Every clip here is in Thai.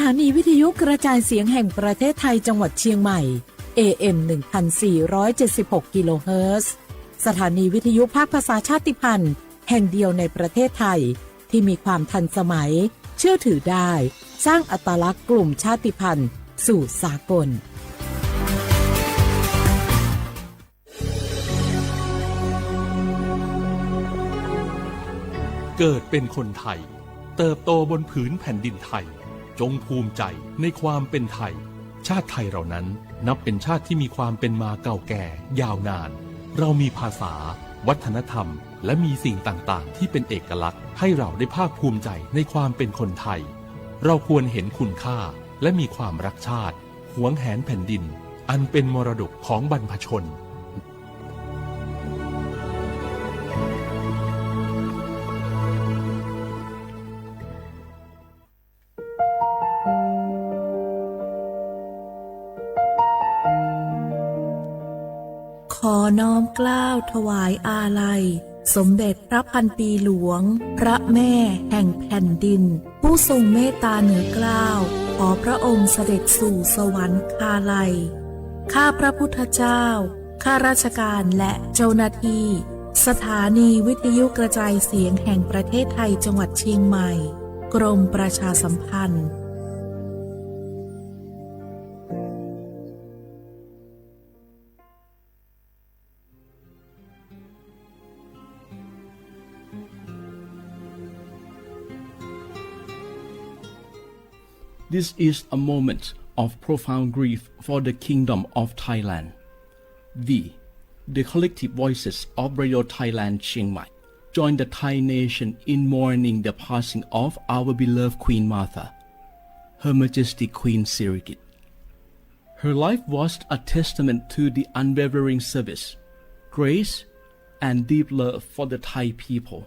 านีวิทยุกระจายเสียงแห่งประเทศไทยจังหวัดเชียงใหม่ AM 1476 กิโลเฮิรตซ์สถานีวิทยุภาคภาษาชาติพันธุ์แห่งเดียวในประเทศไทยที่มีความทันสมัยเชื่อถือได้สร้างอัตลักษณ์กลุ่มชาติพันธุ์สู่สากลเกิดเป็นคนไทยเติบโตบนผืนแผ่นดินไทยจงภูมิใจในความเป็นไทยชาติไทยเรานั้นนับเป็นชาติที่มีความเป็นมาเก่าแก่ยาวนานเรามีภาษาวัฒนธรรมและมีสิ่งต่างๆที่เป็นเอกลักษณ์ให้เราได้ภาคภูมิใจในความเป็นคนไทยเราควรเห็นคุณค่าและมีความรักชาติหวงแหนแผ่นดินอันเป็นมรดกของบรรพชนขอน้อมเกล้าถวายอาลัยสมเด็จพระพันปีหลวงพระแม่แห่งแผ่นดินผู้ทรงเมตตาเหนือเกล้าขอพระองค์เสด็จสู่สวรรคาลัยข้าพระพุทธเจ้าข้าราชการและเจ้าหน้าที่สถานีวิทยุกระจายเสียงแห่งประเทศไทยจังหวัดเชียงใหม่กรมประชาสัมพันธ์This is a moment of profound grief for the Kingdom of Thailand. We, the collective voices of Radio Thailand Chiang Mai, join the Thai nation in mourning the passing of our beloved Queen Martha, Her Majesty Queen Sirikit. Her life was a testament to the unwavering service, grace, and deep love for the Thai people.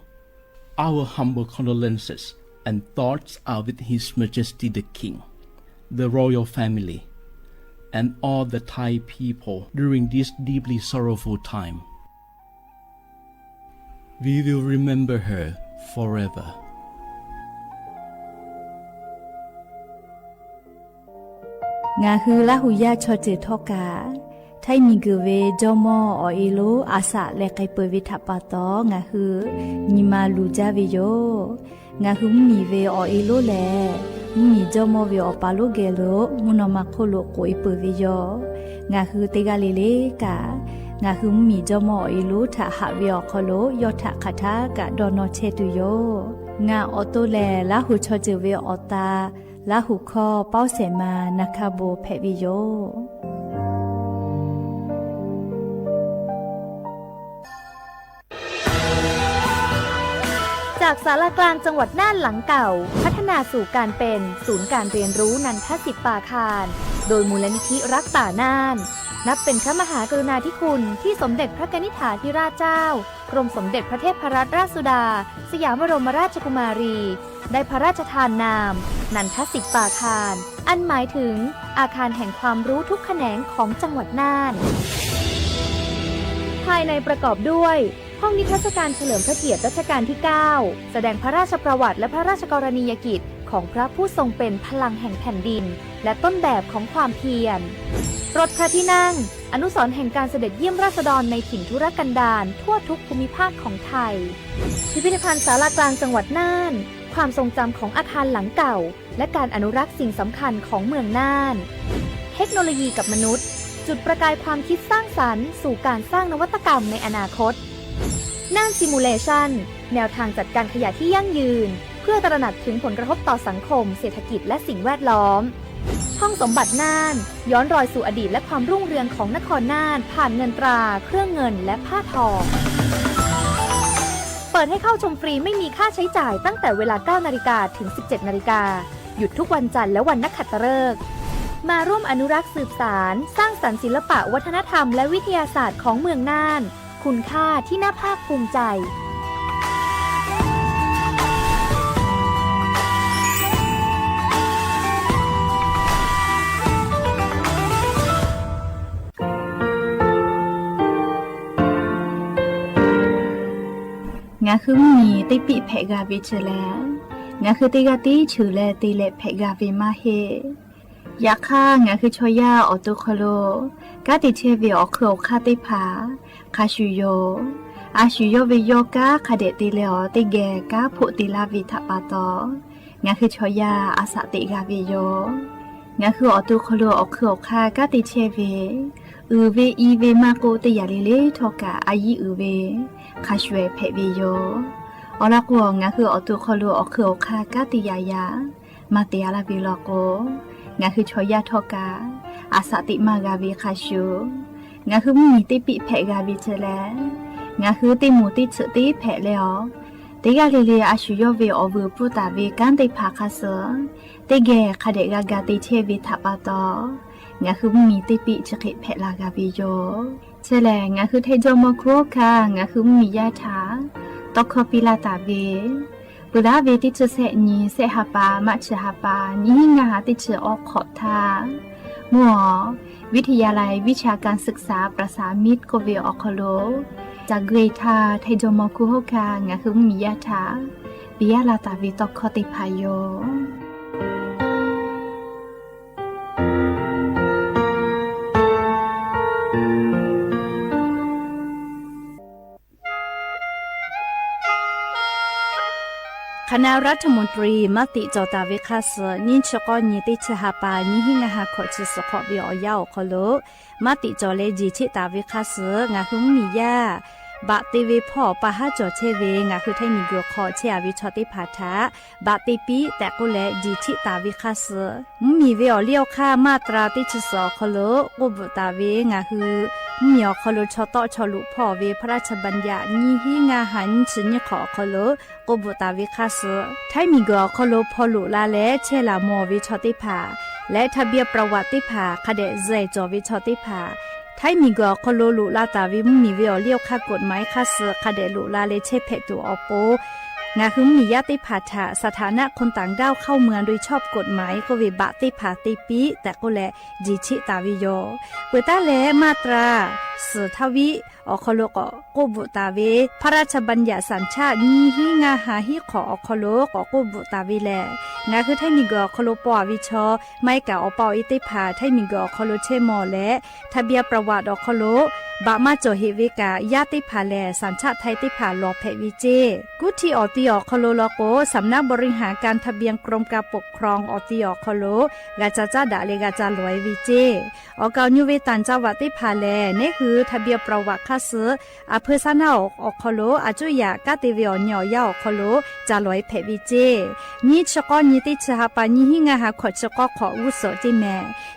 Our humble condolences and thoughts are with His Majesty the King, the royal family, and all the Thai people during this deeply sorrowful time. We will remember her forever. งาฮือละหุยาชอเจทอกาไทยมีกเวจอมออเอโลอาสะและไกเปวิทัปปาตองาฮือนิมาลูจาเวโยงาฮือมีเวอเอโลแลมีจอมอเวอปาโลเกโลมุนอมาโคโลโกอิเปเวโยงาฮือเตกาเลเลกางาฮือมีจอมอเอโลทะหะเวอโคโลยอทะคาทากะดอนอเชตุโยงาออโตแลละหุชอเจเวอตาละหุคอเป้าเสมานาคาโบเพวิโยจากศาลากลางจังหวัดน่านหลังเก่าพัฒนาสู่การเป็นศูนย์การเรียนรู้นันทศิษย์ปาคารโดยมูลนิธิรักป่าน่านนับเป็นพระมหากรุณาธิคุณที่สมเด็จพระกนิษฐาธิราชเจ้ากรมสมเด็จพระเทพรัตนราชสุดาสยามบรมราชกุมารีได้พระราชทานนามนันทศิษย์ปาคารอันหมายถึงอาคารแห่งความรู้ทุกแขนงของจังหวัดน่านภายในประกอบด้วยห้องนิทรรศการเฉลิมพระเกียรติรัชกาลที่ 9 แสดงพระราชประวัติและพระราชกรณียกิจของพระผู้ทรงเป็นพลังแห่งแผ่นดินและต้นแบบของความเพียรรถพระที่นั่งอนุสรณ์แห่งการเสด็จเยี่ยมราษฎรในถิ่นทุรกันดารทั่วทุกภูมิภาคของไทยพิพิธภัณฑ์ศาลากลางจังหวัดน่านความทรงจำของอาคารหลังเก่าและการอนุรักษ์สิ่งสำคัญของเมืองน่านเทคโนโลยีกับมนุษย์จุดประกายความคิดสร้างสรรค์สู่การสร้างนวัตกรรมในอนาคตน่านซิมูเลชันแนวทางจัดการขยะที่ยั่งยืนเพื่อตระหนักถึงผลกระทบต่อสังคมเศรษฐกิจและสิ่งแวดล้อมห้องสมบัติน่านย้อนรอยสู่อดีตและความรุ่งเรืองของนครน่านผ่านเงินตราเครื่องเงินและผ้าทองเปิดให้เข้าชมฟรีไม่มีค่าใช้จ่ายตั้งแต่เวลา 9 นาฬิกาถึง 17 นาฬิกาหยุดทุกวันจันทร์และวันนักขัตฤกษ์มาร่วมอนุรักษ์สืบสานสร้างสรรค์ศิลปะวัฒนธรรมและวิทยาศาสตร์ของเมืองน่านคุณค่าที่น่าภาคภูมิใจงาคือมีติปิเพกาวิเชแล้วง งาคือติกาติฉือแลติเลเพกาเวมาเฮยาค่างาคือชอยาออตุคโลกาติเชเวอคือคาติผาคาชูโยอาชูโยเวโยกาคาเดติเลอติเกกาพุติลาวิทัปาตองาคือชอยาอาสติกาเวโยงาคือออตุคโลอคือคากาติเชเวอือเวอีเวมาโกติยาลิเลทอกาอายีอือเวคาชเวเพเวโยออลากวงาคือออตุคโลอคือคากาติยายามาเตียลาวิลอโกงาคือชอยาทอกาอาสติมากาวิคาชูงาคือมีติปิเพกาวิเจแลงาคือติมูติฉติเพแล้วติกาลิเลอาชูโยเวอวปุตาเวกันติภาคาเสติเกคาเดกากาติเชวิทัปาตองาคือมีติปิฉกิเพลากาวิโยเจแลงาคือเทจโมโครคางาคือมียาถาตอกคปิลาตาเวปุราเวติเจเสนีเสหปามัชหปานี้งาติเจออกขอทามัววิทยาลัยวิชาการศึกษาประสามิตรโกเวออคโลจากเกรทาไทโจโมคุโฮคางาคือมียาถาปิยาลาตาวิตอกคติพายโยคณะรัฐมนตรีมติจอตาเวคาสนินชกอนิติชหปานิหิงาหาขอชิสขอบิอยาวคโลมติจอเลจีชิตาเวคาสงาหุมมียาบะติเวพ่อปะหาจอเชเวงาคือไทมีกรขอเชอวิชอติพาทาบะติปีแต่ก็และจีชิตาเวคาสมีเวอเลี้ยวค่ามาตราติชสอคโลกุบตาเวงาคือมีอคโลชอตอชอลุพ่อเวพระราชบัญญัตินิหิงาหันชิญขอคโลกบุตาวิคาสไทยมีกอคโลพอลุลาและเชลามอวิชอติภาและทะเบียประวัติภาคเดเจจอวิชอติภาไทยมีกอคโลลุลาตาวิมมีเวอเลียวค่ากฎหมายคาสคเดลุลาเลเชเพตูออโปงาคือมีญาติภาษาสถานะคนต่างด้าวเข้าเมืองโดยชอบกฎหมายก็วิบะติภาติปีแต่ก็แลจิชิตาวิโยเปตาแลมาตราสือทวิอคโลกกบุตาเวพระราชบัญญัติสัญชาตินีหิงาหาหิขออคโลกกบุตาเวแลงาคือไทมีกอคโลปอวิชอไม่กะอปออิติภาไทมีกอคโลเชมอและทะเบียประวัติอคโลบะมาโจเฮเวกาญาติภาแลสัญชาติไทยติภาลอเพวิเจกุที่ออติอคโลลโกสำนักบริหารการทะเบียนกรมการปกครองออติอคโลกาจาจาดาเลกาจาลอยวิเจออกาญุเวตันจาวติภาแลนี่คือทะเบียนประวัติคาสืออเพซานาอคโลอาจุยากาติเวอญอยาอคโลจาลอยเพวิเจนี่ชกอนิติชหปานิหิงาหาขอชกอขออุโสจิแม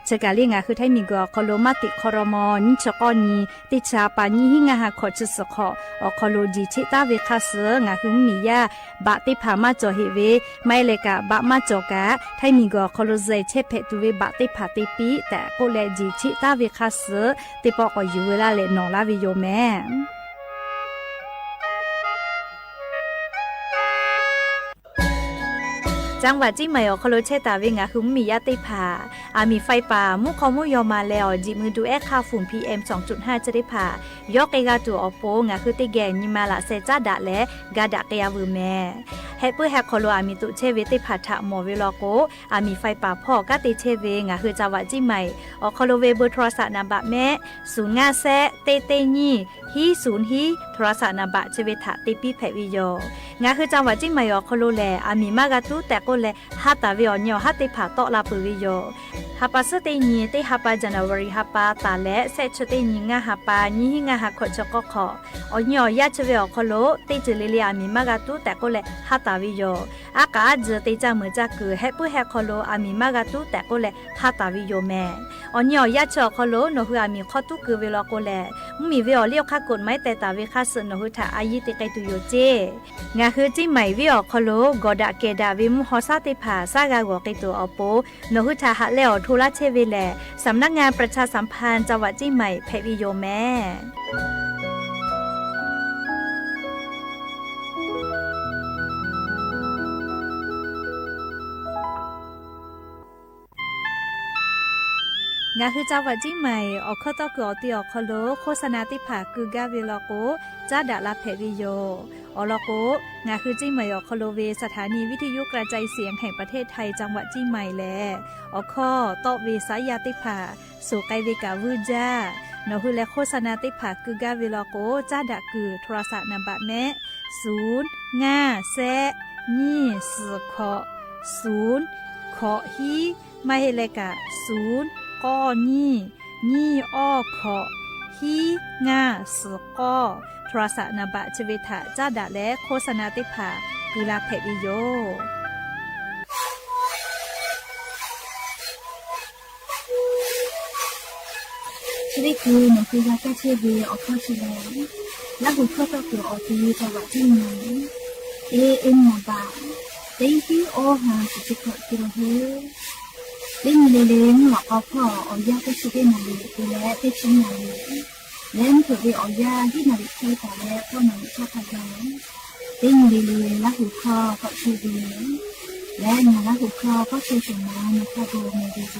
ชกาลิงาคือไทมีกอคโลมาติคอรมอนิชกอนีติชาปานิหิงาหาขอชสขอคโลจิชิตาเวคาสืองาคือมียาบะติภามาจอเฮเวไม่เลกะบะมาจอกะไทมีกอคโลเซเชเพตุเวบะติภาติปีแต่ก็เลจิชิตาเวคาสือติปอกอยูเวลาเลนอลาวิโยแม่จังหวัดจิมายอคโลเชตาเวงาคือมียาติภาอามีไฟป่ามุคอมุยอมาแล้วจิมือดูค่าฝุ่น PM 2.5 จะได้ผ่ายอกเกกาตัวอโปงาคือติแกนิมาละเซจาดะและกาดะเกยาวูแม่เฮเปแฮคโลอามีตุเชเวติภาทะมอเวลโกอามีไฟป่าพ่อกาติเชเวงาคือจังหวัดจิมายอคโลเวเบอร์โทรศัพท์นำบะแม่05แซเตเตญีฮี0ฮีโทรศัพท์นำบะเชเวทะติปีเพวิโยงาคือจังหวัดจิมายอคโลแลอามีมากาตุแต่ก็แลฮาตาเวอญอฮาติภาตอลาปวิโยฮาปาสเตญีเตฮาปาจันวารีฮาปาตาและเซชเตญีงาฮาปาญีหิงาฮาขอชกขออญอยาเชเวอคโลเตจเลเลียอามีมากาตุแต่ก็แลฮาตาวิโยอากาเจเตจามือจักคือเฮปุเฮคโลอามีมากาตุแต่ก็แลฮาตาวิโยแม่อญอยาชอคโลโนฮืออามีขอตุคือเวลาโกแลมีเวอเลียวคากฎหมายแต่ตาเวคาสโนฮือทาอายิติไกตุโยเจงาคือจิไหมเวอคโลกอดะเกดาวิมฮอซาติภาซากากอกิตุอโปโนฮือทาฮะเลอทุลาเชเวแลสำนักงานประชาสัมพันธ์จังหวัดจิไหมเพวิโยแม่ งาคือจังหวัดจีใหม่ออกข้อต่อคืออติออกคอโลโฆษณาติผาคือกาเวลโกจ้าดาลาเพวิโยอลโกงาคือจีใหม่ออกคอโลเวสถานีวิทยุกระจายเสียงแห่งประเทศไทยจังหวัดจีใหม่แลออกข้อต่อเวสายาติผาสู่ไกเวกาวูจ้านอคือและโฆษณาติผาคือกาเวลโกจ้าดาคือโทรศัพท์นำบะแม่0 5 แซนี่4ขอ0ขอฮีไม่ให้เลกะ0ก้อนี่อ้อขอฮีง่าสือก้อโทรศัพท์นบะชเวทะจ้าดะและโฆษณาติผากุลาเพวิโยชีวิตคือหนูคือยาแก้เชื้อวีออกข้อชิลและหุดข้อต่อเกี่ยวออกทีจังหวัดที่ไหนเอ็มมาบาเต็งที่โอหาสุดขอกิโลเฮเล่นเล่นหลอกเอาพ่อออกยาแก้เชื้อวีนาลีคือและเตชินาลีเล่นถือวีออกยาที่นาลีที่แต่และพ่อหนูชอบทำงเล่นเล่นและหุดข้อก็เชื้อวีและงานและหุดข้อก็เชื้อสมานในข้อดูในดีโอ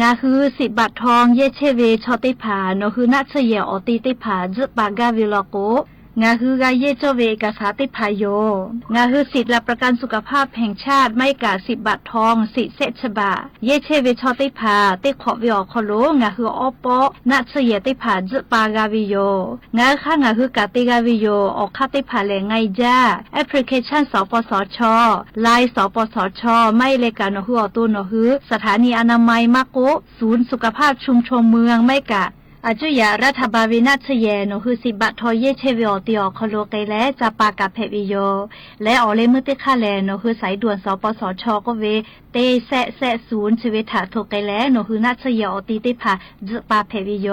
งาคือ10 บาททองเยเชเวชอติผานคือนัชเยอติติผาจึปากาวิลโกงาคือกาเยเจเวกาสาติพายโยงาคือสิทธิและประกันสุขภาพแห่งชาติไม่กา10 บาททองสิเซชบาเยเชเวชอติผาติขอวิอคโลงาคืออปอนัชเยติผาจึปากาวิโยงาค่างาคือกาติกาวิโยออกคาติผาแหลงไงจ้าแอปพลิเคชันสปสชไลน์สปสชไม่เลกานคืออตุนคือสถานีอนามัยมาโกศูนย์สุขภาพชุมชนเมืองไม่กะอาจุยารัฐบาลวินาชเยนคือ10 บาททอเยเชวิอติอคโลไกและจะปากาเพวิโยและออเลมุติคาแลนคือสายด่วนสปสชก็เวเตแซศูนย์ชีวิตถาโทไกและคือนาชเยอติติผาจปาเพวิโย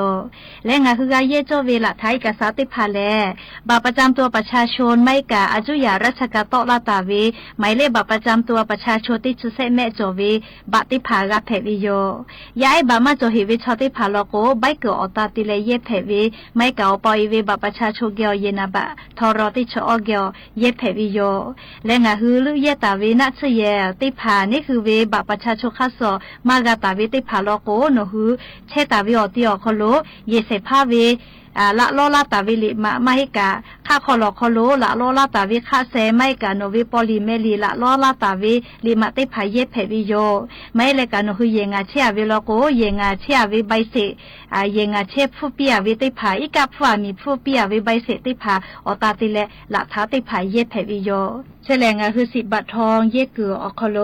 และงาคือกาเยโจเวละไทยกษาติผาแลบัตรประจำตัวประชาชนไม่กะอาจุยาราชกาโตลาตาเวหมายเลขบัตรประจำตัวประชาชนที่จุเซแม่โจเวบัตติผากาเพวิโยย้ายบามาโจหิวิชอติผาโลโกใบเกอตาติเลเยเพวิไม่เก่าปอยเวบัประชาชนเกียวเยนาบะทอรอติชอเกียวเยเพวิโยและงาฮือลุเยตาเวนัชเยติผานี่คือเวบัประชาชนคัสโซมากาตาเวติผาโลโกโนฮือเชตาเวอติอคโลเยเสพาเวละโลลาตาวิลิมาไม่กะข้าคอลอคอโลละโลลาตาวิข้าเซไม่กะโนวิปอลิเมลีละโลลาตาวิลิมาติพายเยเพวิโยไม่เลกะโนคือเยงาเชียวิโลโกเยงาเชียวิใบเสเยงาเชผู้เปียวิติพาอีกาผู้มีผู้เปียวิใบเสติพาอตาติเลละท้าติพายเยเพวิโยเฉลงาคือ10 บาททองเยเกืออคโล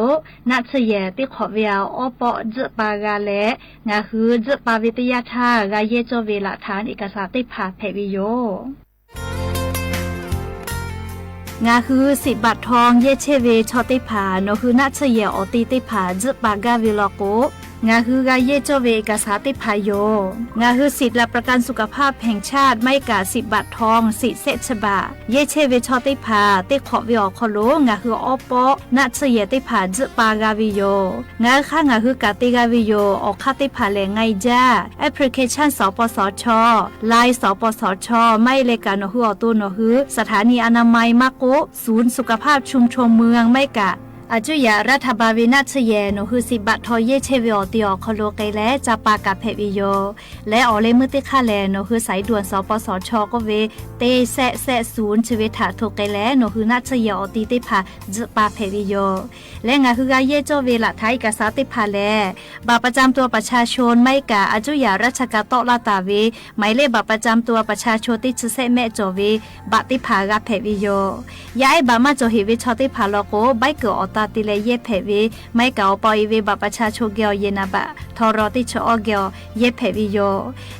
นัชเยติขอเวียวอปอจปากาเลงาคือจปาวิทยาธากาเยโจเวละฐานเอกสารติผาเพวิโยงาคือ10 บาททองเยเชเวชอติผานคือนัชเยอติติผาจปากาวิลโกงาคือกาเยโจเวเอกสารติพายโยงาคือสิทธิและประกันสุขภาพแห่งชาติไม่กา10 บาททองสิเซชบาเยเชเวชอติผาติขอวิอคโลงาคืออปอนัชเยติผาจปากาวิโยงาค่างาคือกาติกาวิโยออกคาติผาแหลงไงจ้าแอปพลิเคชันสปสชไลน์สปสชไม่เลกานคืออตุนคือสถานีอนามัยมาโกศูนย์สุขภาพชุมชนเมืองไม่กะอาจุยารัฐบาลวินาชเยนคือ10 บาททอเยเชวิอติอคโลไกและจะปากาเพวิโยและออเลมุติคาแลนคือสายด่วนสปสชก็เวเตแซศูนย์ชีวิตถาโทไกและคือนาชเยอติติผาจปาเพวิโยและงาคือกาเยโจเวละไทยกษาติผาแลบัตรประจำตัวประชาชนไม่กะอาจุยาราชกาโตลาตาเวหมายเลขบัตรประจำตัวประชาชนที่จุเซแม่โจเวบัตติผากาเพวิโยย้ายบามาโจหิวิชอติผาโลโกใบเกอตาติเลเยเพวิไม่เก่าปอยเวบัประชาชนเกียวเยนาบะทอรอติชอเกียวเยเพวิโย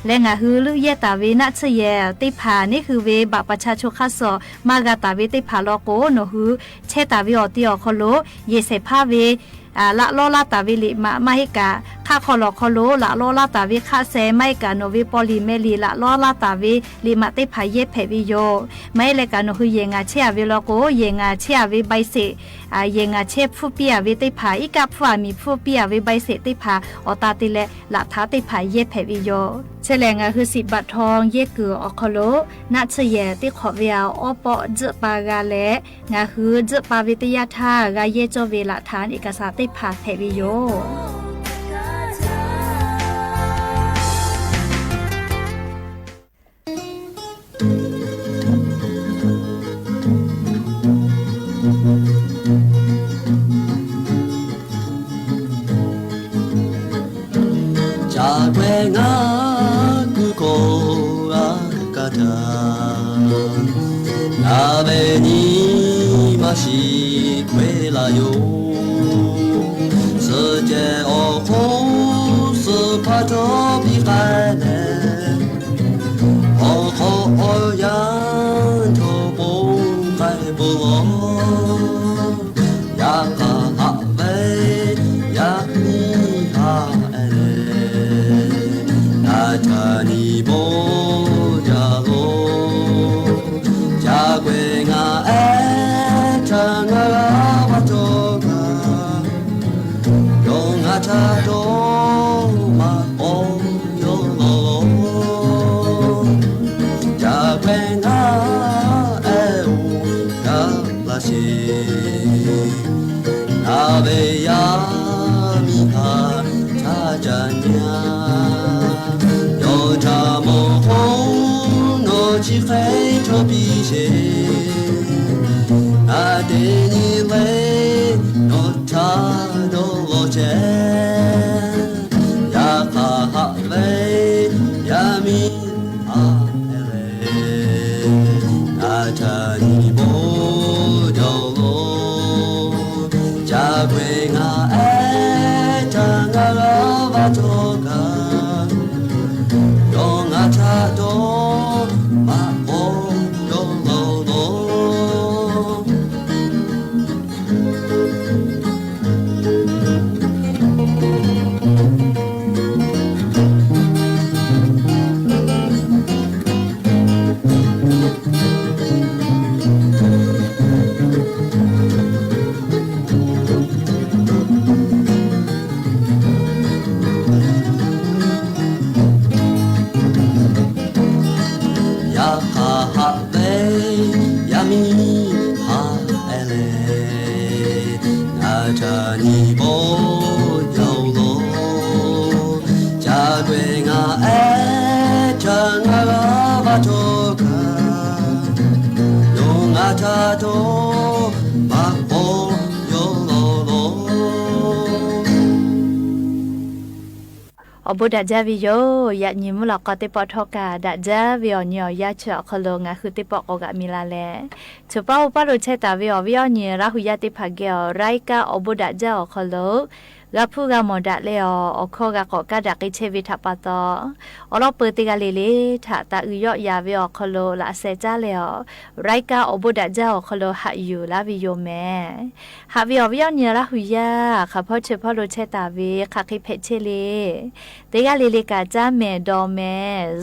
และงาฮือลุเยตาเวนัชเยติผานี่คือเวบัประชาชนคัสโซมากาตาเวติผาโลโกโนฮือเชตาวิอติอคโลเยเสพาเว ละโลลาตาวิลิมาไม่ให้กะค่าคอลอคอโลละโลลาตาวิค่าเซไม่กะโนวิปอลิเมลีละโลลาตาวิลิมาติพายเยเพวิโยไม่เลยกะโนคือเยงาเชียวิโลโกเยงาเชียวิใบเสเยงาเชฟผู้เปียวิติพาอีกับผู้มีผู้เปียวิใบเสติพาอตาติเลละท้าติพายเยเพวิโยเฉลงคือ10 บาททองเยกืออคโลนัดเฉยติขอเวียวอปอเจปากาเลงาคือเจปาวิทยาธากาเยโจเวละฐานเอกสารติพาเพวิโยจากเวงากุโกอากาตานาเบนิมาชิเวลาโยสเจโอโคสพาโตพิกาเนโอโคโอยันโทโบไกโบโลยากาฮะเวยามีฮาชานีโบจาโลจากเวงาเอชางาวาโตกาโยงาชาโตมาโอโยโลจากเวงาเอวกาลาชินาเบยามิฮาชาจัญญาจามโหโนจิเฟโทปิเชอาเดนิเลโนทาโดโลเจยาคาฮะเลยามิอาเอเลอาจานิโบโดโลจากเวงาเอจางาลาวาโตกาชาโตมาโอโยโลโลบุดาจาวิโยยะญิมุลกติปอทอกาดาจาวิอญอยะเชอคโลงะคือติปอกอกะมิลาเลชุปาอุปโรเชตาวิอวิอญราหุยะติภะเกอไรกาอบุดาจาอคโลกะพูกะมอดะเลออคอกะกอกะดะกิเชวิทะปะตออลอเปติกะเลเลทะตะอุยอยาวิอคโลละเซจาเลอไรกาอบุดาจาอคโลหะอยู่ลาวิโยเมหะวิอวิอญราหุยะขะพอเชพอโรเชตาวิขะคิเพเชเลเตกะเลเลกะจาเมดอเม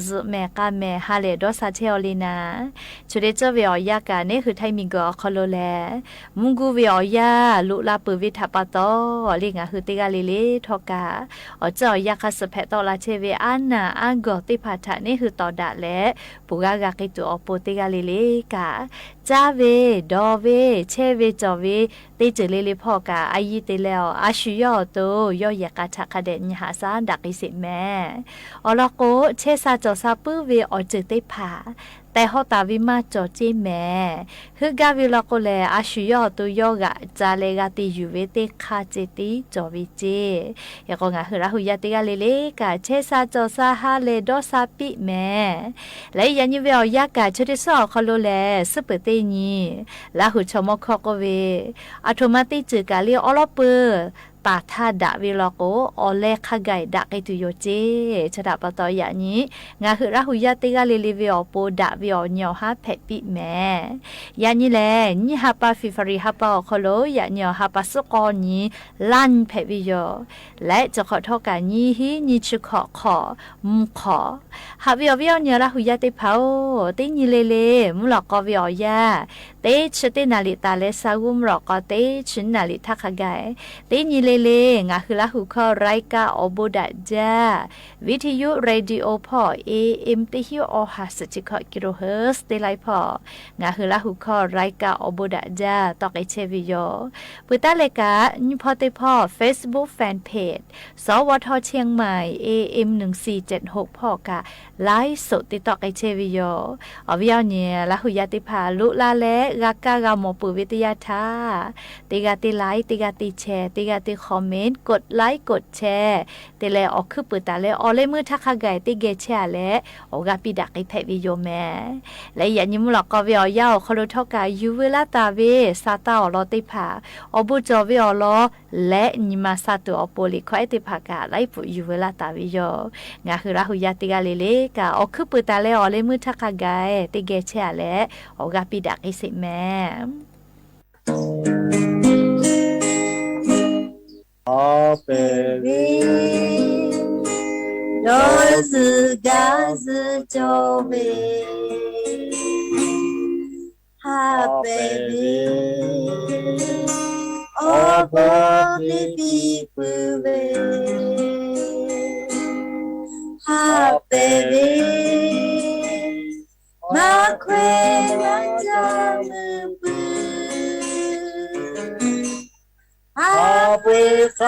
ซุเมกะเมฮาเลดอซาเทอลีนาชุเดจวิอยากะเนคือไทมิงกอคโลแลมุงกูวิอยาลุลาปวิทะปะตอลิงะคือติกาลิลิทอกาอเจ้ายาคัสเพตอลาเชเวอานาอังกอติพาทะนี่คือตอดะและปุกากากิตุอโปติกาลิลิกาจาเวดอเวเชเวจอเวติจิลิลิพอกาอายิติแล้วอาชุยอโตยอยากาทะคะเดญหาซาดักอิสิแม่อลโกเชซาจอซาปื้อเวอจิติพาแต่ฮอตาวิมาจอจิแม่ฮึกาวิลโกเลอาชุยอโตยอกะจาเลกาติยูเวติคาจิติจอวิเจยกงะฮึราหุยะติกาเลเลกาเชซาจอซาฮาเลดอซาปิแม่และยันยูเวอยากาชุดิซอคโลเลสเปเตญีลาหุชมอคอกเวอัตโมติจิกาเลออลเปอ ปาท่าดะวิลโกออเลขะไก่ดะไกตุโยเจฉดาปะตออย่างนี้งาคือราหุยาติกาเลลิวิอโปดะวิอเนียวฮาเพปิแม่ยานี้แลนี่ฮาปาฟิฟรีฮาปาโคโลยาเนียวฮาปาสกอนี้ลั่นเพปิโยและจะขอโทษกันนี้ฮีนี่ชุขอมุขอฮาวิอเนียวราหุยาติเผาตินี่เลมุหลอกกอวิอยาเตชเตนาลิตาเลซากุมหลอกกอเตชุนนาลิทักไกเตนี่เลงาคือราหุคอไรกาอโบดะจาวิทยุเรดิโอพอ AM ติฮิโอหาสจิคกิโลเฮิรตซ์เตไลพองาคือละหุคอไรกาอโบดะจาตอกไอเชวิโยปุตตะเลกานิพอติพอ Facebook Fan Page สวทเชียงใหม่ AM 1476พอกะไลฟ์สดติดตอกไอเชวิโยอวิยเนี่ยละหุยาติพาลุลาและกากากาโมปุวิทยาธาติกาติไลค์ติกาติแชร์ติกาติคอมเมนต์กดไลค์กดแชร์ติเลออกคือปุตตะเลออเลมือทักไกติเกแชร์และโอกาปิดักไอเพวิโยแม่และอย่านิมหลอกกอวิอยาวคอโลทอกายูเวลาตาเวซาตาอลอติพาอบุจอวิอลอและนิมาซาตุอโปลิควายติพากาไลปุยูเวลาตาวิโยงาคือราหุยาติกาเลกาออกคือปุตตะเลออเลมือทักไกติเกแชร์และโอกาปิดักไอสิแม่ 若是干是就没，哈 baby，哦不你比不为，哈 baby，马快马家门不。阿贝卡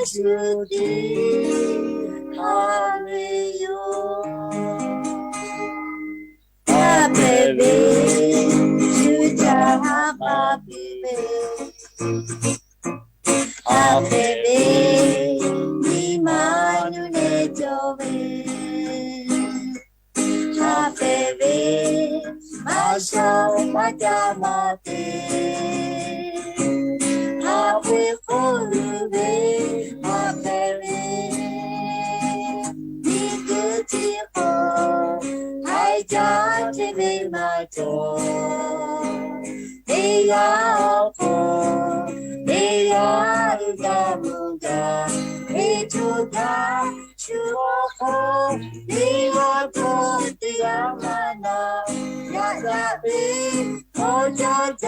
树的哈没有，阿贝贝树家哈巴比贝，阿贝贝你妈有那就贝，阿贝贝马上马家马的。Happy birthday, happy birthday. 你的今后还家这边马走，你要活，你要干不干？你出家去我后，你要做的要嘛呢？呀呀比，我家家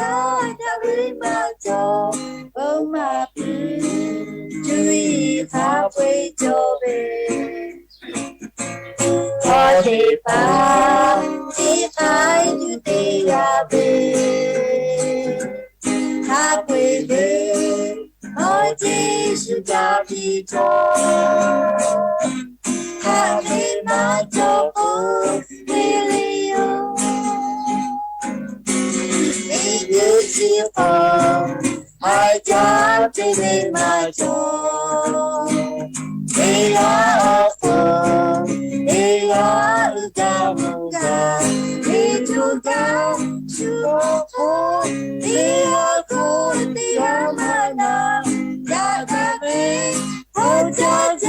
家比马走。Oh my baby， 注意他会走呗。我的爸，你爱就得呀呗。他会呗，我只是家的种。他会马走不会理由。你的喜欢。爱家这里马走，你要活，你要干不干？你就干就活，你要过你要嘛呢？呀个呗，我家家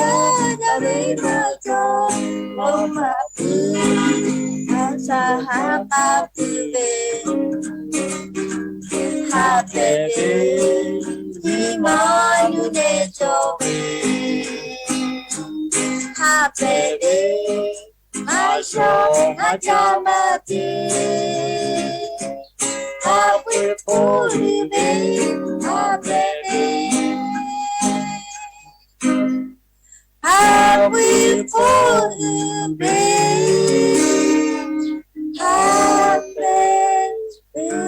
家里马走，我马不，他啥哈巴不呗。Happy birthday, 你妈有那就呗。Happy birthday, 马上他家马的。Happy birthday, happy birthday, happy birthday, happy birthday.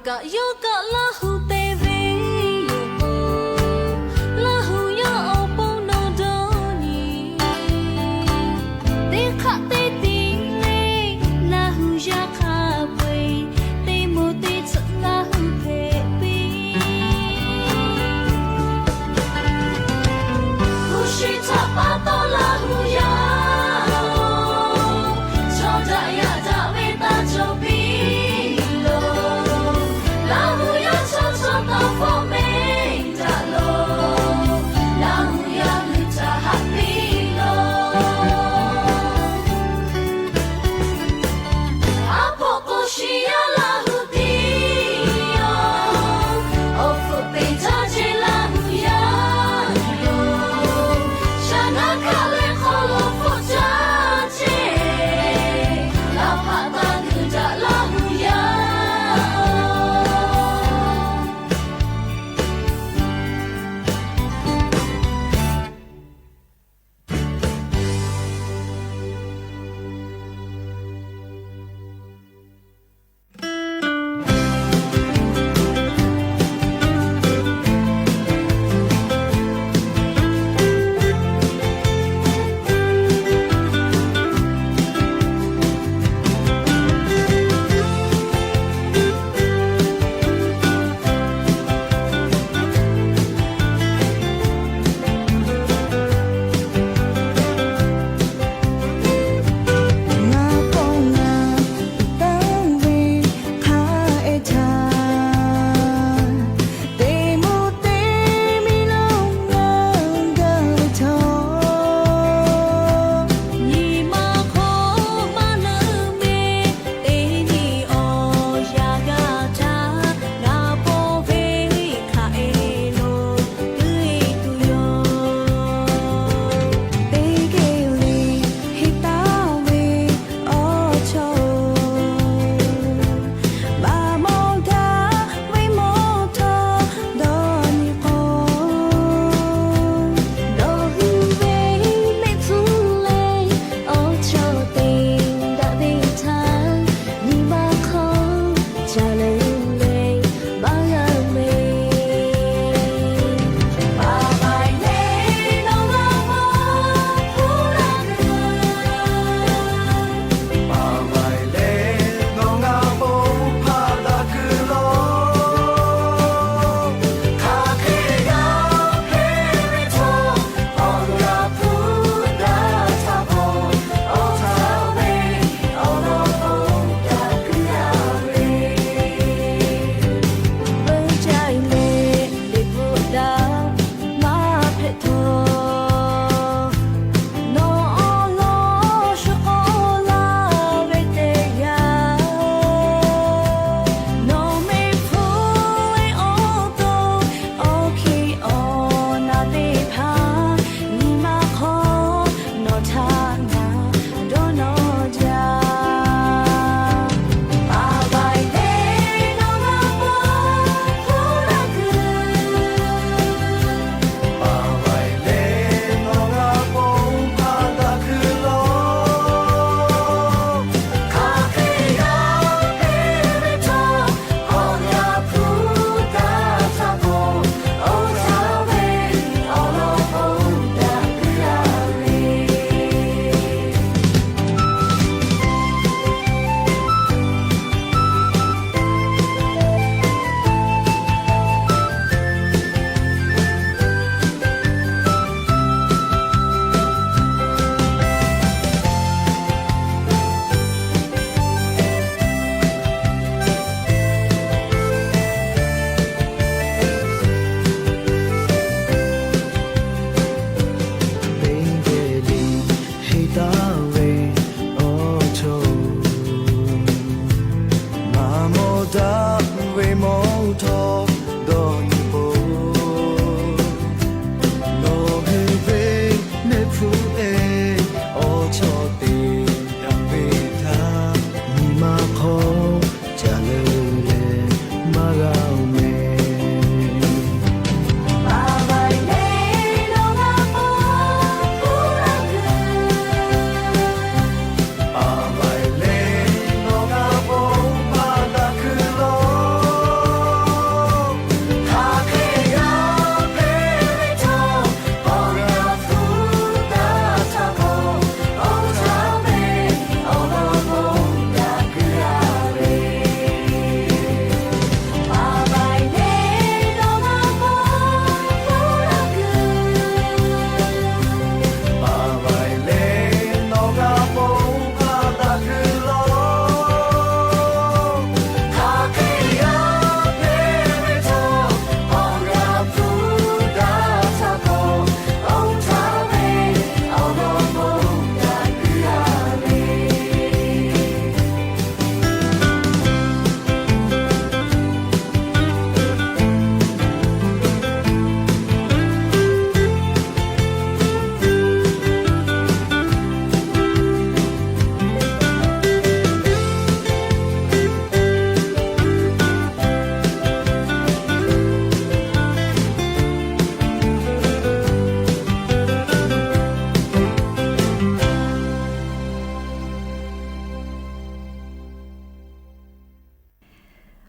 ka yo ka la hu te ve yo la hu yo o po no do ni te kha te ting le la hu ya kha pwe te mo te chat la hu phe pi hu shi cha pa to la hu ya cho da ya da ve ta cho pi lo la hu ya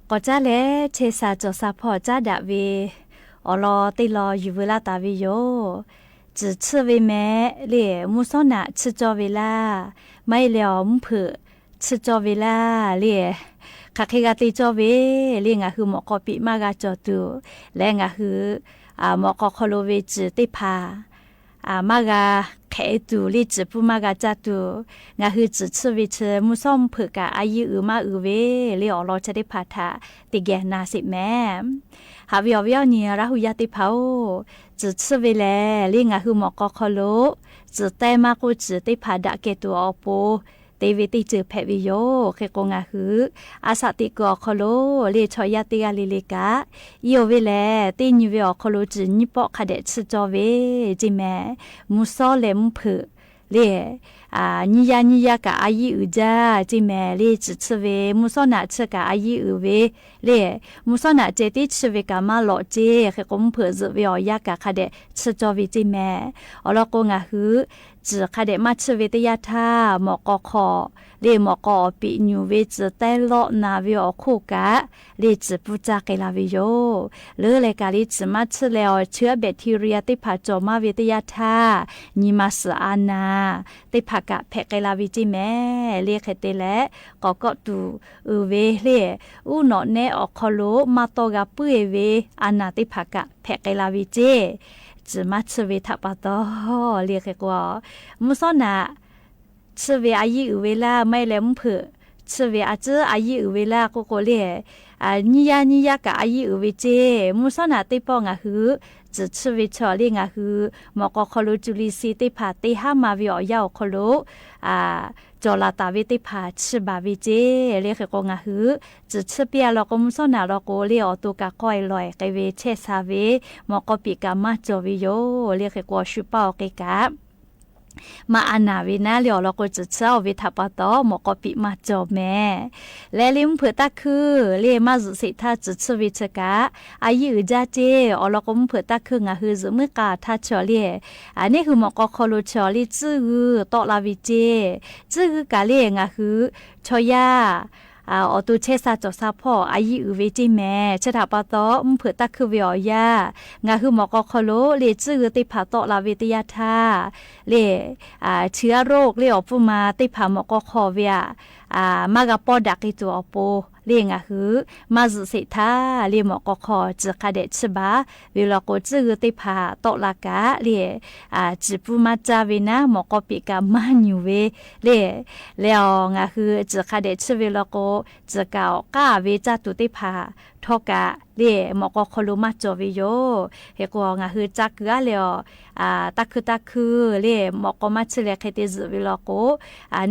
ก็จ้าแลเชซาจอซาพอจ้าดาเวอลอติลออยู่เวลาตาวิโยจืชื่อเวแม่เล่มุซอนะชื่อจอเวลาไม่เหลียวมเผือชื่อจอเวลาเล่คาเคกาติจอเวเล่งะคือหมอกอปิมากาจอตูและงะคือหมอกอคอโลเวจืติพามากาแค่ตูลิจืปูมากาจัตูงะคือจืชื่อวิชมุซอมเผือกะอายุมาเวเล่อรอจะได้พาทาติแกนาสิแม่หาวิอวิอเนี่ยราหุยาติเผาจืชื่อเวแลเล่งะคือหมอกอคอโลจืแต่มากูจืติพาดะเกตัวอโปเตวิติจืเพวิโยเคกงะฮืออาสติกอคโลเลชอยาติกาลิลิกาอีโอเวเลตินิเวอคโลจืนิปอคาเดชจอเวจิแมมุซอเลมเพเลนิยากะอายีอุจาจิแมเลจืชเวมุซอนะชกะอายีอุเวเลมุซอนะเจติชเวกามาโลเจเคกมเพซเวอยากะคาเดชจอเวจิแมอลอกงะฮือจืคาเดมาชเวตยาทาหมอกอคอเลหมอกอปิญูเวจืแต่โลนาวิอคูกะเลจืปูจากลาวิโยเลเลกาลิจืมาชเลอเชื้อแบคทีเรียติผาจอมาเวตยาทานิมาสอานาติผากะเพกลาวิจิแม่เลเคเตและก็ตูเวเลอูโนเนอคอโลมาโตกะปุเอเวอานาติผากะเพกลาวิเจจืมาชเวทัปะตอเรียกกว่ามุซอนะชเวอายีอุเวลาไม่แลมเผือชเวอาเจอายีอุเวลาโกเล่นิยากะอายีอุเวเจมุซอนะติปองะฮือจืชเวชอเลียงะฮือหมอกอคอโลจุลิซีติผาติหามาวิอยาคอโลจอลาตาวิติผาชบาวิเจเรียกกงะฮือจืชเปียลอกมุซอนะลอกเลีอตุกะก้อยลอยไกเวเชซาเวหมอกอปิกามาจอวิโยเรียกกว่าชุเปาเกกะมาอานาวินาเลียวเราก็จะเจ้าวิทัปตอหมอกปิมาจอแม่และลิมเผือตาคือเลียมาจุสิทาจุชวิชกะอายุจาเจอเราก็เผือตาคืองะฮือจุมือกาทัชอเลียอันนี้คือหมอกคอโลชอลีจื้อตอลาวิเจจื้อกาเลียงะฮือชอยาอตูเชซาจอซาพ่ออายุเวจิแม่ชะถาปะตอเผือตาคือเวียยางะคือหมอกคอโลเลจื้อติผาตอลาวิตยาทาเลเชื้อโรคเลอปุมาติผาหมอกคอเวียมากะปอดักอีตัวอโปเลียงะฮือมาจุสิทาเลียหมอกคอจืคาเดชบาเวลาโกจื้อติผาตอลากะเลจิปุมาจาเวนะหมอกปิกามาญูเวเลแล้วงะคือจืคาเดชเวลาโกจืกาวกาเวจาตุติผาทอกะเลหมอกคลุมาจอวิโยเฮกวงะฮือจักกะเลตะคือเลหมอกมาชเลเคติซวิลาโก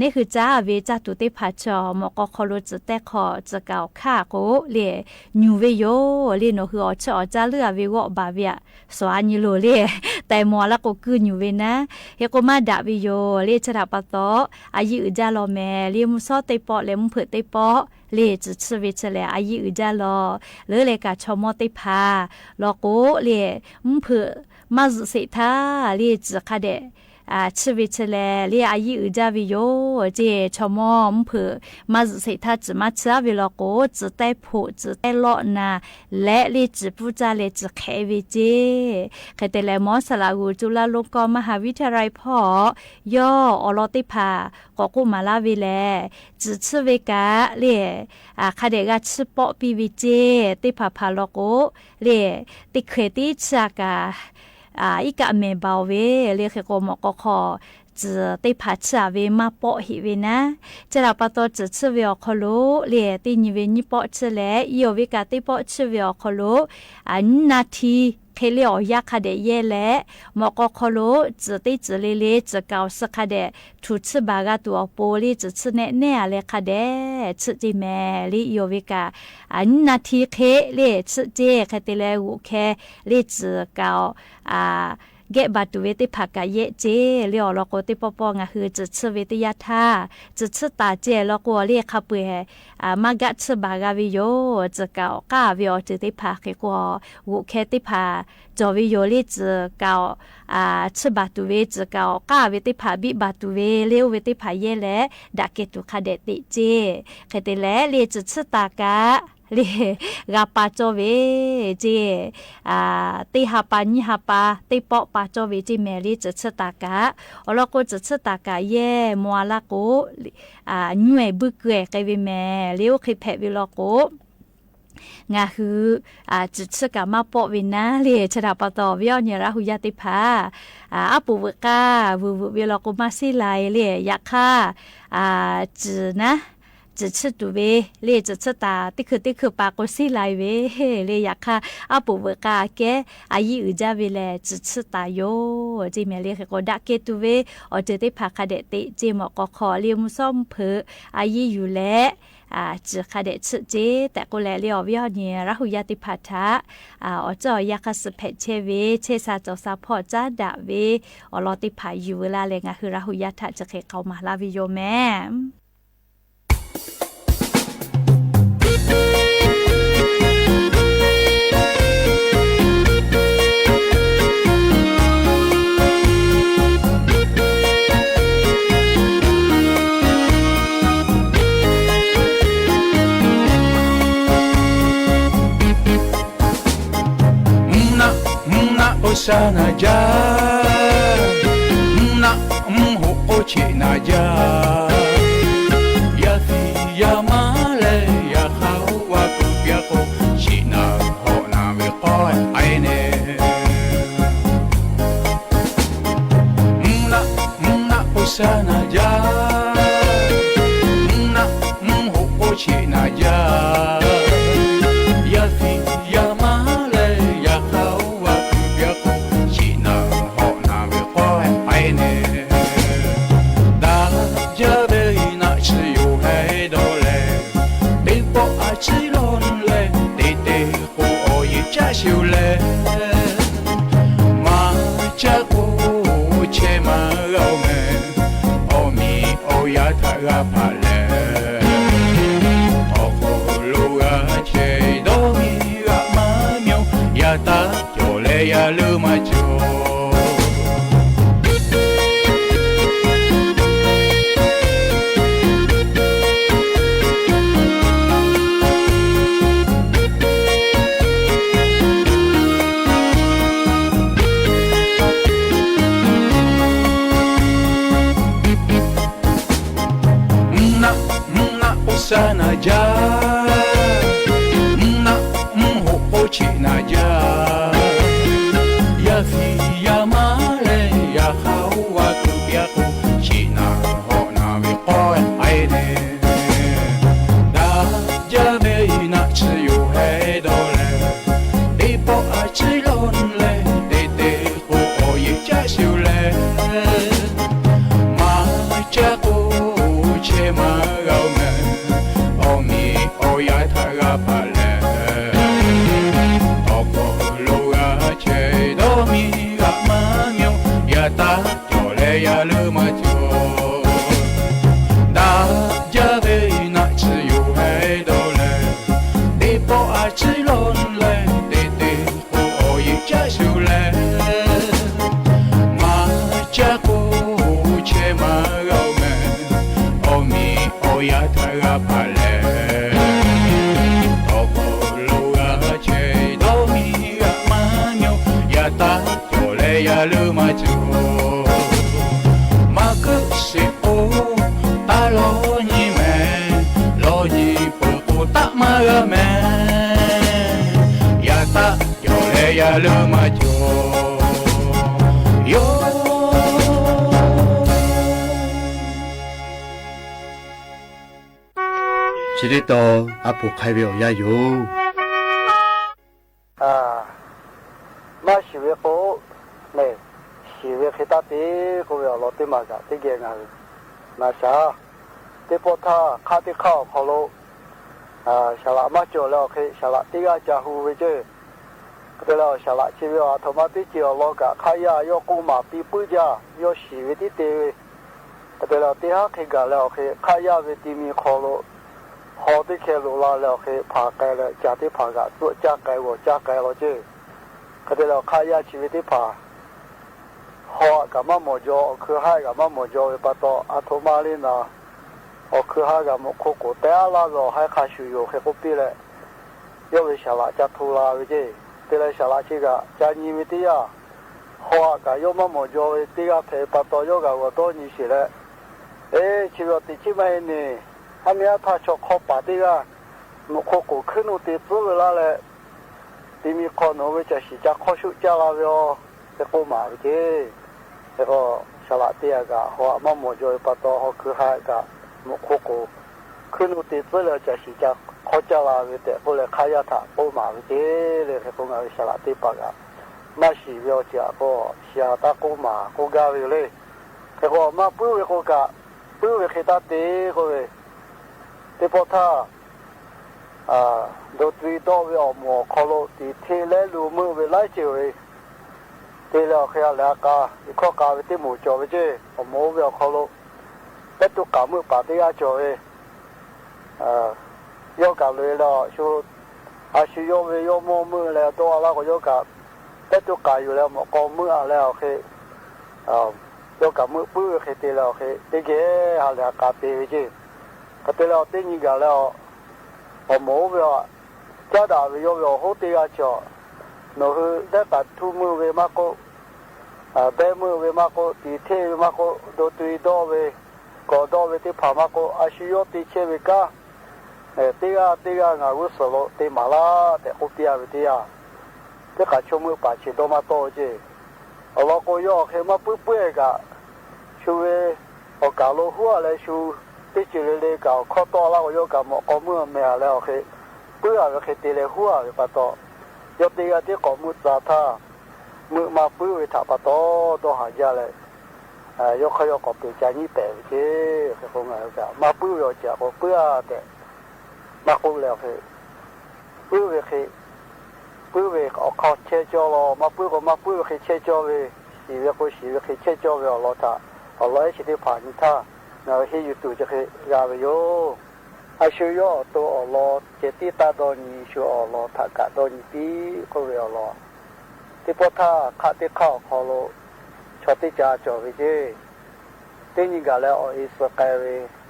นี่คือจ้าเวจาตุติผาจอหมอกคลุจแต่ขอจะเก่าค่าโกเลญูเวโยเลโนคืออชอจ้าเลือเววบาเวียสวานิโลเลแต่มัวละก็คือญูเวนะเฮกมาดาวิโยเลชราปะตออายุจาลอแมเลมุซอเตปอเลมเผเตปอเลจุชเวชเลอายุจาลอเลเลกาชมอติพาลอโกเลมเผมาจุสิทาเลจุคาเดชวิชเลเลียอายุจาวิโยเจชมอมเผมาจุสิทาจมาชาวิลโกจุแต่ผูจุแต่ลอนาและเลจุปูจาเลจุเควิเจเคเตเลมอสลากูจุฬาลงกรณ์มหาวิทยาลัยพ่อย่ออลอติพากกุมาลาวิเลจุชเวกาเลคาเดกาชปอปีวิเจติพาพาลโกเลติเคติจากาอีกะเมบาเวเรียกโกมกคอจะติพัชเวมาปอหิเวนะจะรับปะตอจะชเวอคโลเลียตินิเวนิปอชเลอีโอวิกาติปอชเวอคโลนาทีเคลียอยากคาเดเยและมกคโลจะติจะเลจะเกาสคาเดทุชบากาตัวโปลีจะชเนเนเลคาเดชจิเมลีโยวิกานาทีเคเลชเจคาเตเลอุเคเลจะเกาเกบาตุเวติภากะเยเจเลียวลโกติปปงะคือจะชเวติยาทาจะชตาเจลโกเรียคาเปมากะชบากาวิโยจะเกากาวิโอจะติภาเกกวอุเคติภาจอวิโยลิจะเกาชบาตุเวจะเกากาเวติภาบิบาตุเวเลวเวติภาเยและดาเกตุคาเดติเจเคเตและเลจะชตากะ เลกาปาโจเวเจตีหาปานี่หาปาตีปอปาโจเวเจแมรี่จะชะตากะอลก็จะชะตากะเย่มัวละกูหน่วยบึกเกยไกเวแม่เลี้ยวคิเพวิลกูงาคือจุดสกัดมาปอวินะเลยชดาปตอวิอเนี่ยราหุยาติภาอาปูวกาวูวิลกุมาสิไลเลยยาค่าจืนะจะชดูเวเลยจะชตาติคือปากสิไลเวเลยยาค่าอาปูวกาแกอายุอุจาเวลจะชตาโยจีเมเลยก็ดักเกตูเวอจะได้พาคเดติจีมก็ขอเรียมซ่อมเพออายุอยู่แล้วจะคาเดชเจแต่ก็แลเลียววิหเนี่ยราหุยาติพัทธะอจอยาคสเพเชเวเชซาจอซาพอจ้าดาเวอลอติพาอยู่เวลาเลยงะคือราหุยาทะจะเคเข้ามาลาวิโยแม่sana ja na ho ochi na ja ya fi ya male ya hawa ku ya ko china ho na me ko ai ne na sana ja na ho ochi na ja ya fi ya male ya hawa chiều lệ mà cha cô che mà gạo mẹ ô mi ô ya thà ga pa lệ ô cô lu ga che do mi ga ma miêu ya ta cho lệ ya lu ma cho sana ja na ho ochi na ja ya fi ya male ya hawa ku ya ku china ho na me ko ai ne da ja me na chi yu he do le de po a chi lon le de ho o ye cha siu le ma cha ko che ma gao me ya tha ga pa le o ko lu ga che do mi ga ma miu ya ta cho le ya lu ma cho da ja ve na chi yu hai do le de po a chi lon le de ho o ye cha siu le ma cha ko che ma ga me o mi o ya tha ga pa le ta cho le ya lu ma cho ma cứ si o ta lo ni po po ta ma ga me ya ta cho le ya lu ma cho yo chỉ để to áp buộc khai biểu ya yo mà chỉ việc phố này chỉ việc khi ta tí cũng phải lo tí mà cả tí kia là sao tí phố tha khá tí khao khao lô sao lại mà chỗ là khi sao lại tí cái trả hù với chứ cái là sao lại chỉ việc thầu mà tí chiều lo cả khai ya yo cũng mà tí bự ra yo chỉ việc tí tí cái là tí khác khi cả là khi khai ya với tí mi khao lô họ tí kia lô là khi phá cái là trả tí phá cả tụi trả cái lo chứ cái đó khai ya chỉ biết phá họ cả mà một chỗ cứ hai cả mà một chỗ bắt đầu thô mà lên là họ cứ hai cả một khu cổ té là rồi hai khai sử dụng cái copy này 要为小拉家土拉为这，对了小拉这个家你为的呀，花个要么么就为这个陪把到要个我多你些了，哎，这个第几枚呢？还没有他说靠把这个，我靠过可能得资为了嘞，对面可能为这是家靠手家了哟，这个嘛为这，这个小拉第二个花么就把到好去还个，我靠过。可能得资料就是讲考家啦，为的后来开下他不嘛为的嘞，还讲个下来对吧个，嘛是要讲个下大个嘛，个家为嘞，还讲嘛不为个家，不为其他的个为，对不他啊，都最多为么考虑的天来路么为来就为，对了还要两个，一个家为的么做为这，我么为考虑，但都家么把的要做为。要搞累了，说还是要为要么么了，多那个要搞，但都搞有了么搞么了去，要搞么不去的了去，这个还了搞别的，可对了，对你搞了，我冇了，家大为要好的呀叫，然后在把土么为嘛个，白么为嘛个，地铁为嘛个，都对到为，搞到为的跑嘛个，还是要的车为干。这个俺无所谓，对嘛啦，对后边的呀，这个全部把钱都嘛多着，我个要还嘛不个，就为我搞了货来修，这就是来搞靠多了我要搞么搞么没了去，不要去得来货的把多，要这个的搞么咋他，么嘛不会他把多下家来，要可要搞别家你白去，还讲个嘛不要讲我不要的。มาคุยแล้วคือปื้อเวคือเอาข้าวเชี่ยจ่อเรามาปื้อก็มาปื้อคือเชี่ยจ่อเวสีเวคือเชี่ยจ่อเวเราท่าเอาไว้สิที่ผ่านนี่ท่าเราให้อยู่ตัวจะคือยาเวโยอาชีโยตัวเราเจติตาโดนีชัวเราทักกะโดนีปีก็เวเราที่พอท่าข้าที่ข้าวขอเราชอบที่จะจ่อเวเจที่นี่ก็แล้วเอาอิสกายเว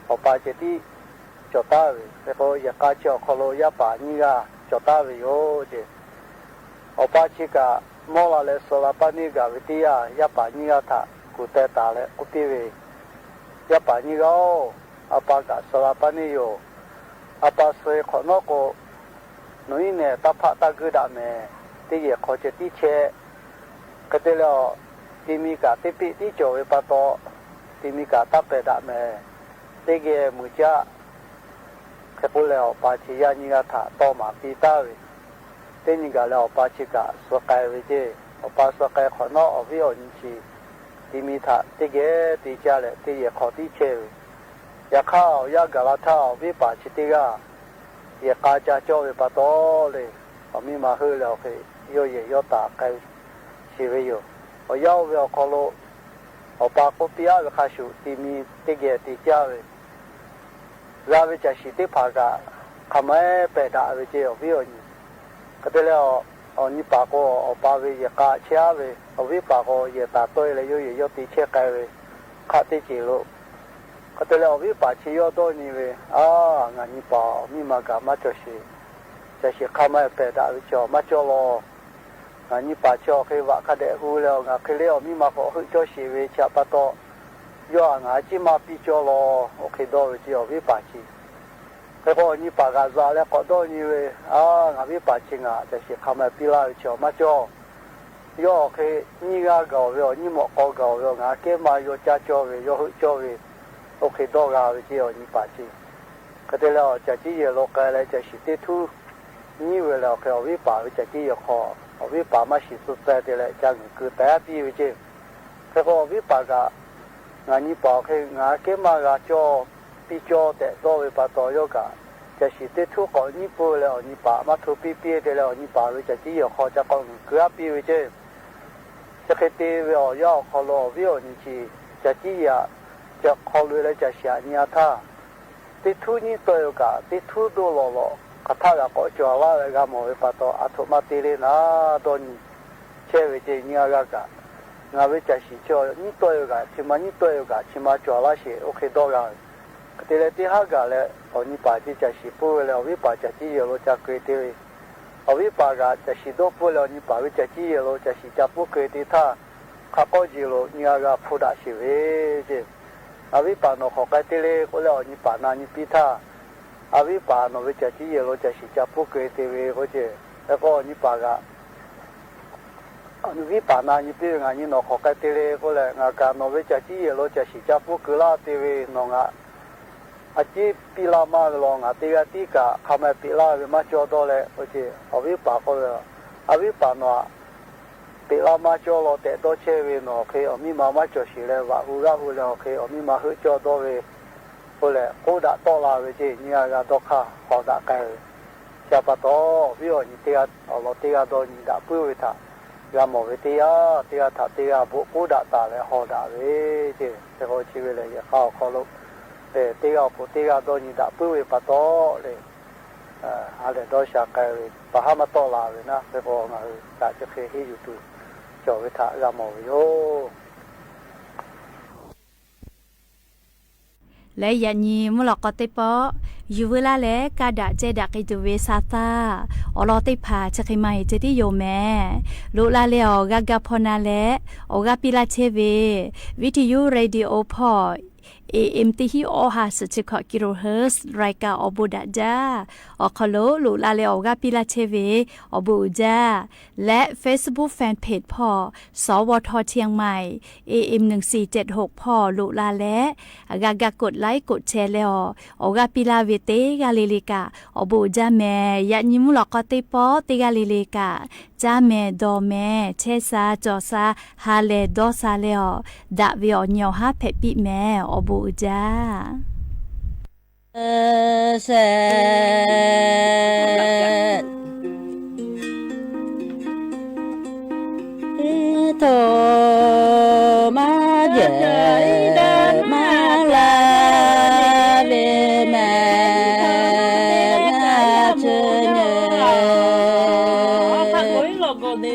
เอาปาเจติจอดตาเวแล้วก็อยากจะขอโลยาป่านี่ก็จอดตาเวโยเจเอาป่าชิกามอลาเลสลาปานี่ก็วิทยายาป่านี่ก็ถ้ากูเตตาเลกูตีเวยาป่านี่ก็อาป่าก็สลาปานี่โยอาป่าสวยขอนอกก็หนุ่ยเนี่ยตาพักตากุดาเมที่เหยียขอจะที่เชก็ได้แล้วที่มีกาที่ปีที่โจวิปโตที่มีกาตาเปดาเมที่เกมุจ้าแค่พูดแล้วปาชิยานิกาถาต่อมาปีตาเวเต้นิกาแล้วปาชิกาสวกายเวเจปาสวกายขอนอวิโอนิชีที่มีถาที่เกที่จ้าเลยที่เหยียขอที่เชเวยาข้าวยากาลาท่าวิปาชิติกาเหยียกาจาโจวิปโตเลยมีมาฮือแล้วคือโยเยโยตาไกชีวิโยยาวเวอขอโลปาโคปิยาเวคาชูที่มีที่เกที่จ้าเวเราไปจะสิทธิภากะขมายเปดาไปเจียววิโอนี่ก็ได้แล้วเอานี่ปากก็เอาปาไปยกาเชียไปเอาวิปากก็ยตาตัวเลยโยตีเชกายไปข้าที่จีโลก็ได้แล้ววิปากชีโยตัวนี้ไปงานนี่ปามีมากะมาจะสิขมายเปดาไปเจียวมาเจียวรองานนี่ปาเจียวคือว่าคดีหูแล้วงานคือแล้วมีมาขอให้เจ้าสิไปเชียปะโต要俺今嘛比较咯，我看到就要为八千，然后你把个啥来搞到你为俺为八千啊，这些他们比那叫嘛叫，要去你个搞了，你莫搞了，俺给嘛要加教为要教为，我看到个就要你八千，可得了，这几ye落来这是地图，你为了要为八为这几ye好，为八嘛是实在的来，这个大比为这，然后为八个。俺你包开俺给嘛个叫比较的多为把多有个，这是对土搞你不了，你把嘛土比的了，你把为这只有好这讲个比为这，这个对了要考虑为你去这只呀，这考虑了这些你他，对土你都有个，对土都了，可他个搞叫啦那个么为把多阿土嘛对的那多你，这为这你个个。俺为这是叫你多有个，起码你多有个，起码叫那些 OK 多个。对了，第二个嘞，你把这是不为了为把这有了这规定， เอาวิปากาจะสิโดปุโลนิปาวิจะจีโลจะสิจะปุเกติท่าข้าก็จีโลนิอากาพูดาสิเวเจเอาวิปาโนขอกติเลก็แล้วนิปานานิปิท่าเอาวิปาโนวิจะจีโลจะสิจะปุเกติเวก็เจแล้วก็นิปากาอันวิปานานิปิงานิโนขอกติเลก็แล้วงากาโนวิจะจีโลจะสิจะปุเกลาติเวนงาอาจีปีลามาลองอาติกาติกาทำให้ปีลาเวมาจอดเลยโอเคอาวิปาก็เลยอาวิปาโนปีลามาจอดแต่ตัวเชวิโนโอเคอามีมาจอสิเลยว่าอุราหูเลยโอเคอามีมาหืจอดเวก็เลยกูด่าตัวลาเวจีเนี่ยก็ตัวข้าขอด่ากันจะปะตัววิโอนิติกาเอาเราติกาตัวนิด่าปุ้ยท่ายามวิทยาติกาท่าติกาบุกูด่าตาเลยขอด่าเวจีแต่เขาชีวิตเลยเขาลุติกาปุติกาตัวนี้ด่าปุ้ยปะโตเลยอะไรตัวชาเกยปะฮามาโตลาเลยนะแต่พอมาด่าจะเคยให้อยู่ตัวจวิทายามวิโยและยันยีมุลกอติปออยู่เวลาแลกาดาเจดักไอจูเวซาตาอลอติพาจะใครไม่จะที่โยแม่ลุลาเลออกากาพนาเลออกาปิลาเชเววิทยุเรดิโอพอAM ที่ฮิโอฮาสจิกะกิโลเฮิรตซ์รายการอบูดาจาออคโลลุลาเลออกาปิลาเชเวอบูจาและ Facebook Fanpage พอสวทเชียงใหม่ AM 1476พอลุลาและอากากดไลค์กดแชร์แล้วออกาปิลาเวเตกาเลลิกาอบูจาแม่ยันยิมุลกอติปอติกาเลลิกาจาแม่ดอแม่เชซาจอซาฮาเลดอซาเลอดะเวอญอฮาเพปิแม่อบูจ้าเสโทมาเยมาลาเวแม่นาเชเนข้าโอยโลโกเน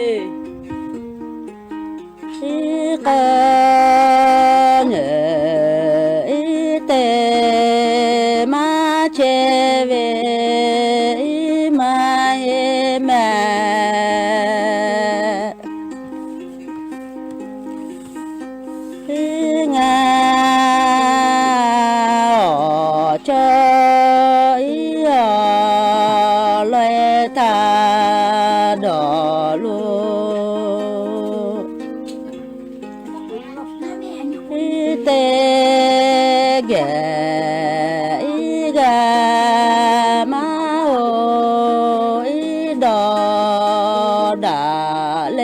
สิกาเนเตมาเชเวมาเอแม่งาจอยลอยตาดอลูเตเกกามาโอดอดาเล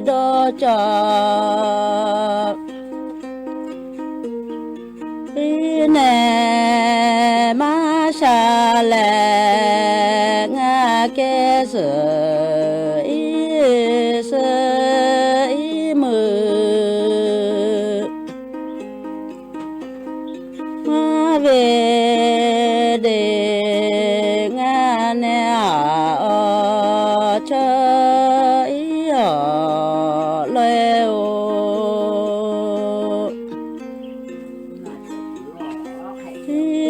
ดอจอเนมาชาเลงาเกสเสมือมาเวเดงาเนอเชยเลโอ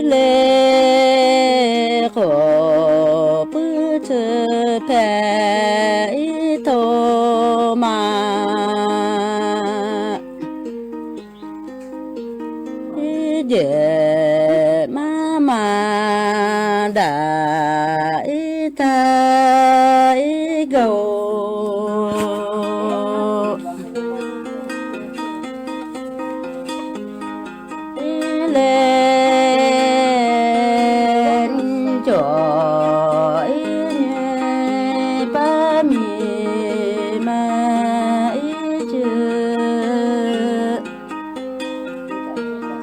เลโคปื้อเธอแผ่โทมาเยมาดาตาโกเลนจอยเนปามีมาเจอ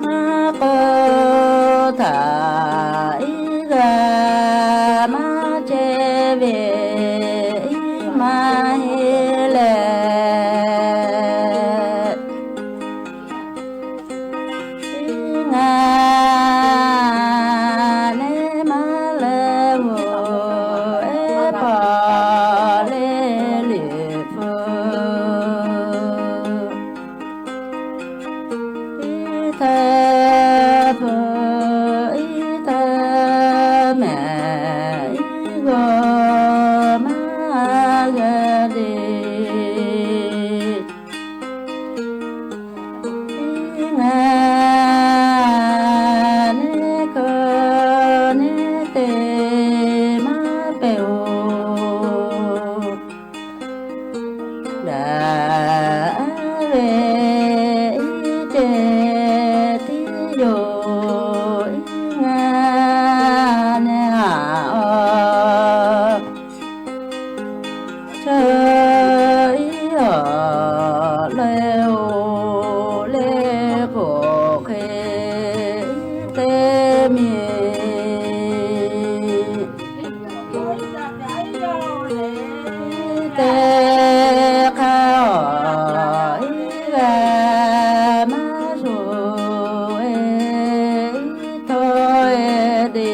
มาโกทายกามาเจเวม leo le bộ khê tê mi tê cao ga ma rồi thôi đi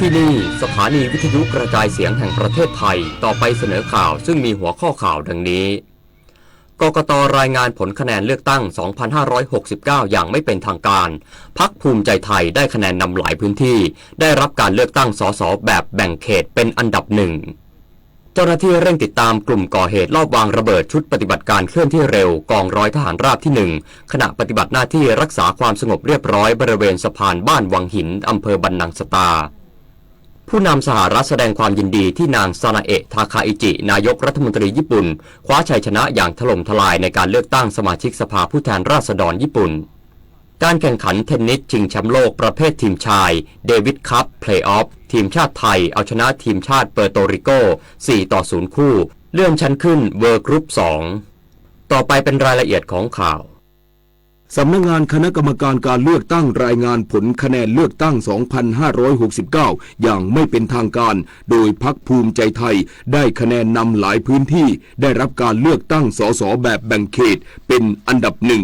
ที่นี่สถานีวิทยุกระจายเสียงแห่งประเทศไทยต่อไปเสนอข่าวซึ่งมีหัวข้อข่าวดังนี้กกต.รายงานผลคะแนนเลือกตั้ง 2569 อย่างไม่เป็นทางการพรรคภูมิใจไทยได้คะแนนนำหลายพื้นที่ได้รับการเลือกตั้งสสแบบแบ่งเขตเป็นอันดับหนึ่งเจ้าหน้าที่เร่งติดตามกลุ่มก่อเหตุลอบวางระเบิดชุดปฏิบัติการเคลื่อนที่เร็วกองร้อยทหารราบที่ 1ขณะปฏิบัติหน้าที่รักษาความสงบเรียบร้อยบริเวณสะพานบ้านวังหินอำเภอบันนังสตาผู้นำสหรัฐแสดงความยินดีที่นางซานาเอะทาคาอิจินายกรัฐมนตรีญี่ปุ่นคว้าชัยชนะอย่างถล่มทลายในการเลือกตั้งสมาชิกสภาผู้แทนราษฎรญี่ปุ่นการแข่งขันเทนนิสชิงแชมป์โลกประเภททีมชายเดวิดคัพเพลย์ออฟทีมชาติไทยเอาชนะทีมชาติเปอร์โตริโก 4-0 คู่เลื่อนชั้นขึ้นเวิร์กรุ๊ป 2ต่อไปเป็นรายละเอียดของข่าวสำนักงานคณะกรรมการการเลือกตั้งรายงานผลคะแนนเลือกตั้ง 2569 อย่างไม่เป็นทางการโดยพรรคภูมิใจไทยได้คะแนนนำหลายพื้นที่ได้รับการเลือกตั้งสสแบบแบ่งเขตเป็นอันดับหนึ่ง